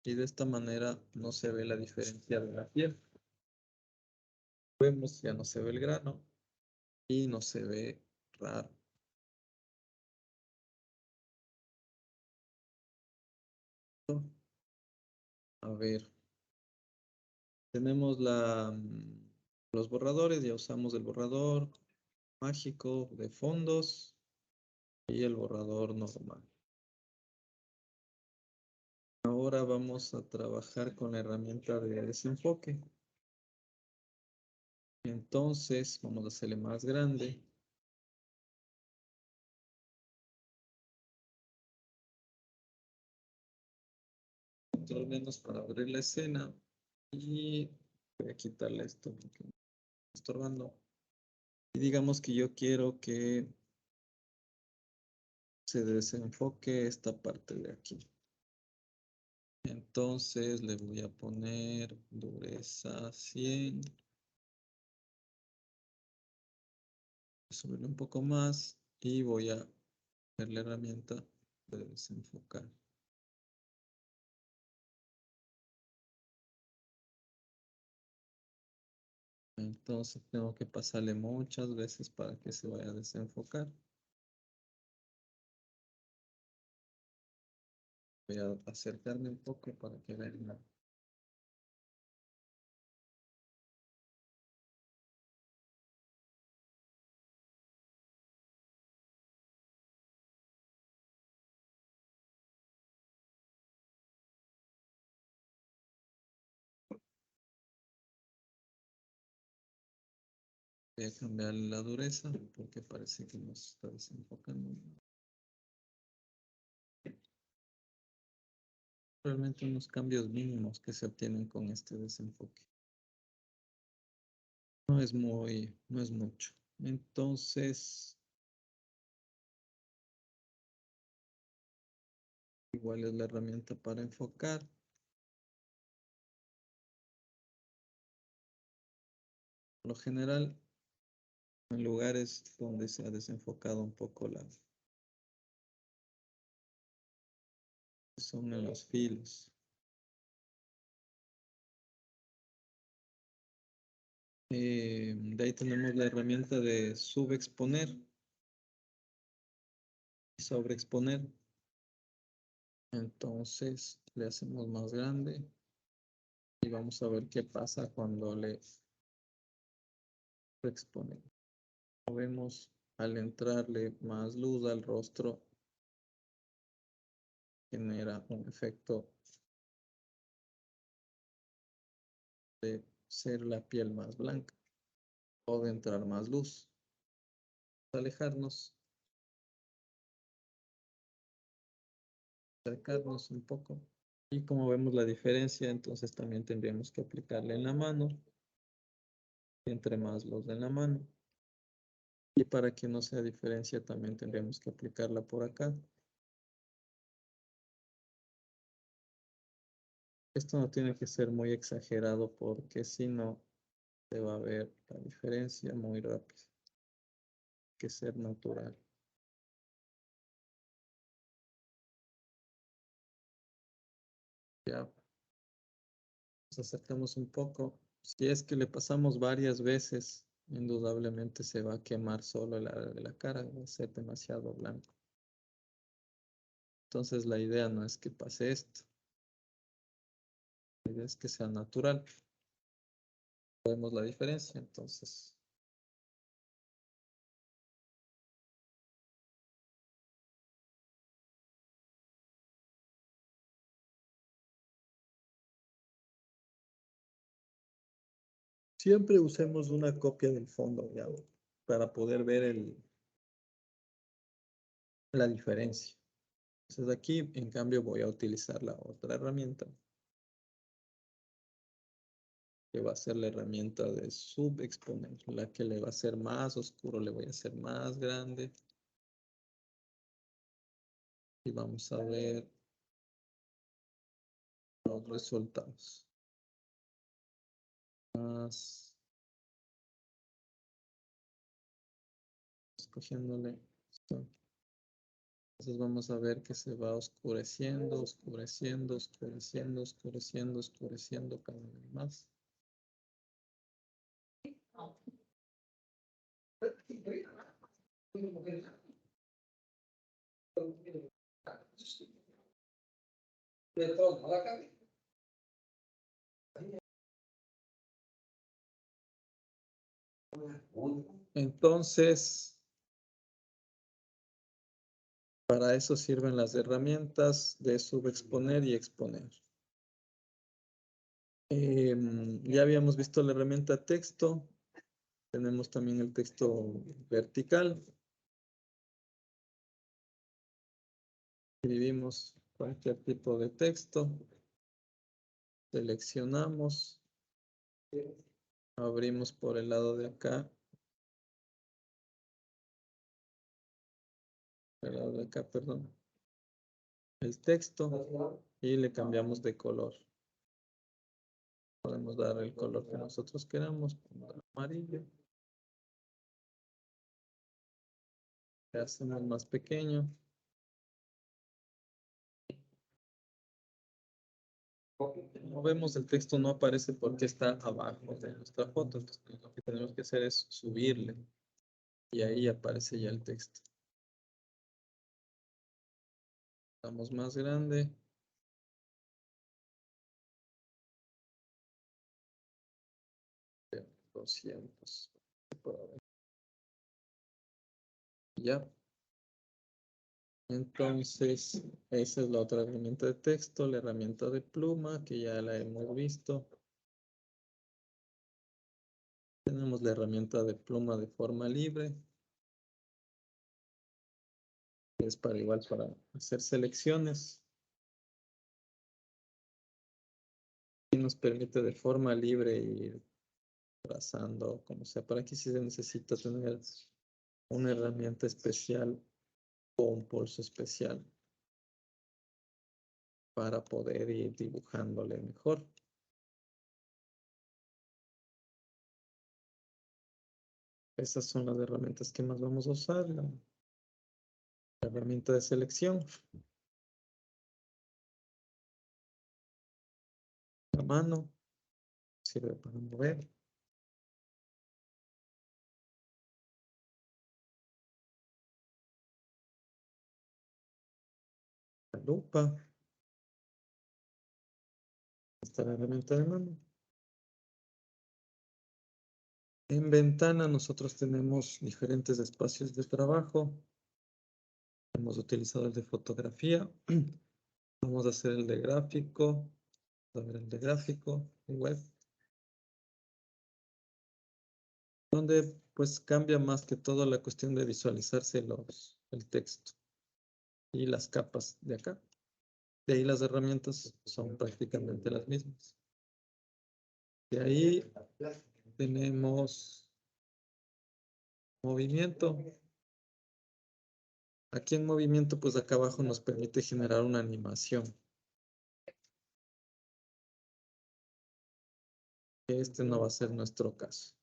Y de esta manera no se ve la diferencia de la piel. Vemos, ya no se ve el grano y no se ve raro. A ver, tenemos los borradores, ya usamos el borrador mágico de fondos y el borrador normal. Ahora vamos a trabajar con la herramienta de desenfoque. Entonces, vamos a hacerle más grande. Control menos para abrir la escena. Y voy a quitarle esto porque me está estorbando. Y digamos que yo quiero que se desenfoque esta parte de aquí. Entonces le voy a poner dureza 100. Subirle un poco más y voy a ver la herramienta de desenfocar. Entonces tengo que pasarle muchas veces para que se vaya a desenfocar. Voy a acercarme un poco para que vean. Voy a cambiar la dureza porque parece que nos está desenfocando. Realmente unos cambios mínimos que se obtienen con este desenfoque. No es mucho. Entonces, igual es la herramienta para enfocar. Por lo general, en lugares donde se ha desenfocado un poco son en los filos. De ahí tenemos la herramienta de subexponer y sobreexponer. Entonces le hacemos más grande y vamos a ver qué pasa cuando le exponemos. Como vemos, al entrarle más luz al rostro, genera un efecto de ser la piel más blanca o de entrar más luz. Alejarnos, acercarnos un poco. Y como vemos la diferencia, entonces también tendríamos que aplicarle en la mano. entre más los de la mano. Y para que no sea diferencia, también tendríamos que aplicarla por acá. Esto no tiene que ser muy exagerado porque si no, se va a ver la diferencia muy rápido. Hay que ser natural. Ya, nos acercamos un poco. Si es que le pasamos varias veces, indudablemente se va a quemar solo el área de la cara, va a ser demasiado blanco. Entonces la idea no es que pase esto, la idea es que sea natural. Vemos la diferencia, entonces. Siempre usemos una copia del fondo, ya, para poder ver la diferencia. Entonces aquí, en cambio, voy a utilizar la otra herramienta, que va a ser la herramienta de subexponer, la que le va a hacer más oscuro, le voy a hacer más grande. Y vamos a ver los resultados. Más, escogiéndole esto. Entonces vamos a ver que se va oscureciendo, oscureciendo, oscureciendo, oscureciendo, oscureciendo cada vez más. Entonces, para eso sirven las herramientas de subexponer y exponer. Ya habíamos visto la herramienta texto. Tenemos también el texto vertical. Escribimos cualquier tipo de texto. Seleccionamos. Abrimos por el lado de acá. El lado de acá, perdón. El texto y le cambiamos de color. Podemos dar el color que nosotros queramos, amarillo. Le hacemos más pequeño. Como vemos, el texto no aparece porque está abajo de nuestra foto. Entonces, lo que tenemos que hacer es subirle. Y ahí aparece ya el texto. Damos más grande. Bien, 200. Ya. Entonces, esa es la otra herramienta de texto, la herramienta de pluma, que ya la hemos visto. Tenemos la herramienta de pluma de forma libre. Que es para igual para hacer selecciones. Y nos permite de forma libre ir trazando, como sea. Para aquí sí se necesita tener una herramienta especial o un pulso especial para poder ir dibujándole mejor. Esas son las herramientas que más vamos a usar. La herramienta de selección. La mano sirve para mover. La lupa. Esta es la herramienta de mano. En ventana nosotros tenemos diferentes espacios de trabajo. Hemos utilizado el de fotografía. Vamos a hacer el de gráfico. Vamos a ver el de gráfico, web. Donde pues cambia más que todo la cuestión de visualizarse el texto y las capas de acá. De ahí las herramientas son prácticamente las mismas. De ahí tenemos movimiento. Aquí en movimiento, pues acá abajo nos permite generar una animación. Este no va a ser nuestro caso.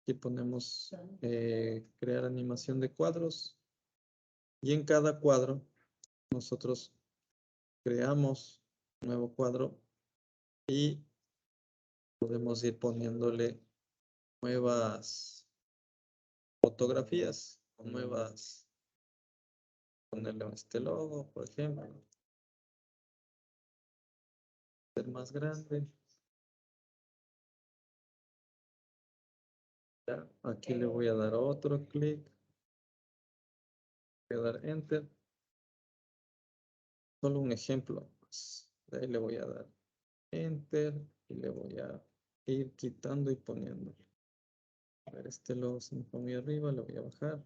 Aquí ponemos crear animación de cuadros. Y en cada cuadro, nosotros creamos un nuevo cuadro y podemos ir poniéndole nuevas fotografías o nuevas, ponerle este logo, por ejemplo, ser más grande. Ya, aquí le voy a dar otro clic, voy a dar enter. Solo un ejemplo, pues. De ahí le voy a dar enter y le voy a ir quitando y poniendo. A ver, este logo se me fue muy arriba, le voy a bajar.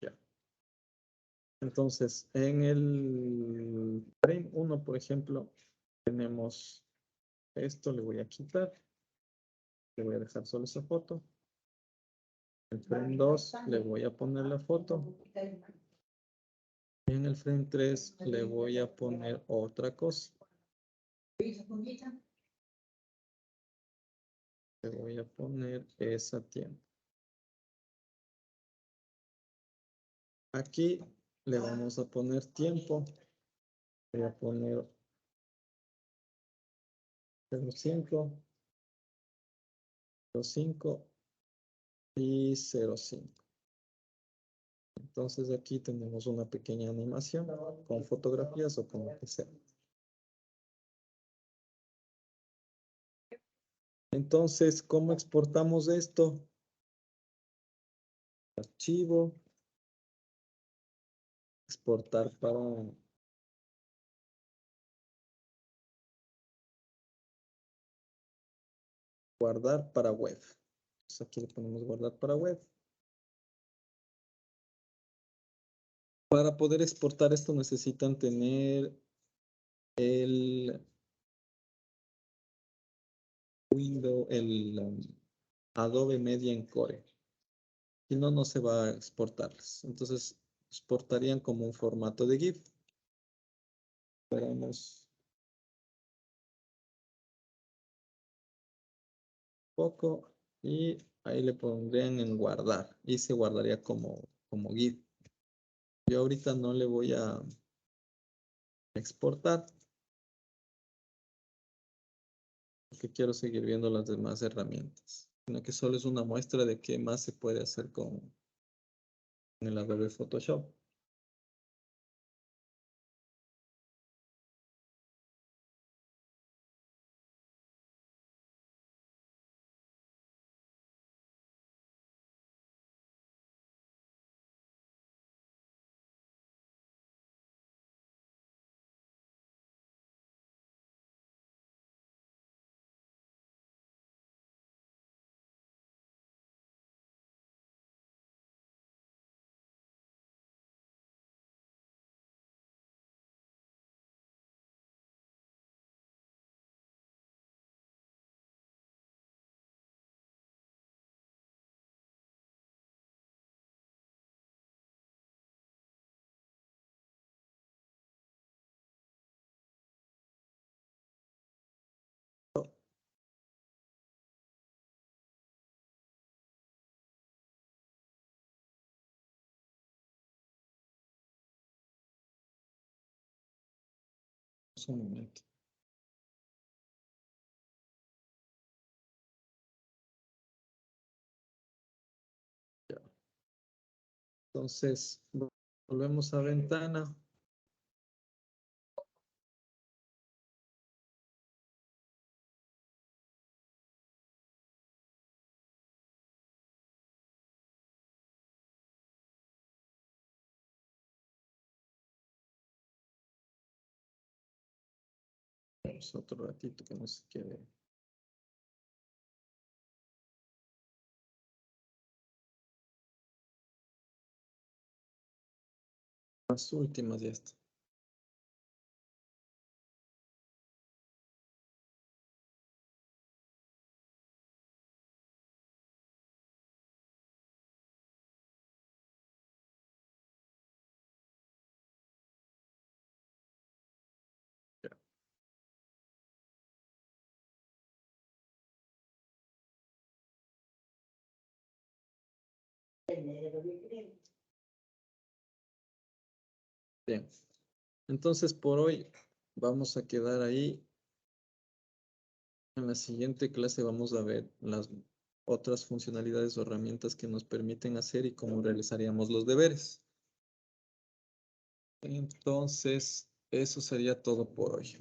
Ya. Entonces, en el frame 1, por ejemplo, tenemos esto, le voy a quitar. Le voy a dejar solo esa foto. En frame 2 le voy a poner la foto. Y en el frame 3 le voy a poner otra cosa. Le voy a poner esa tienda. Aquí le vamos a poner tiempo. Voy a poner 0.5, 0.5 y 0.5. Entonces aquí tenemos una pequeña animación con fotografías o con lo que sea. Entonces, ¿cómo exportamos esto? Archivo, exportar para guardar para web. Entonces aquí le ponemos guardar para web. Para poder exportar esto necesitan tener el Windows, el Adobe Media Encore. Si no, no se va a exportarles. Entonces, exportarían como un formato de GIF. Esperamos poco y ahí le pondrían en guardar y se guardaría como GIF. Yo ahorita no le voy a exportar porque quiero seguir viendo las demás herramientas, sino que solo es una muestra de qué más se puede hacer con el Adobe Photoshop. Un momento. Ya. Entonces, volvemos a ventana. Vamos otro ratito que no se quede. Las últimas ya está. Ya. Bien. Entonces, por hoy vamos a quedar ahí. En la siguiente clase vamos a ver las otras funcionalidades o herramientas que nos permiten hacer y cómo realizaríamos los deberes. Entonces, eso sería todo por hoy.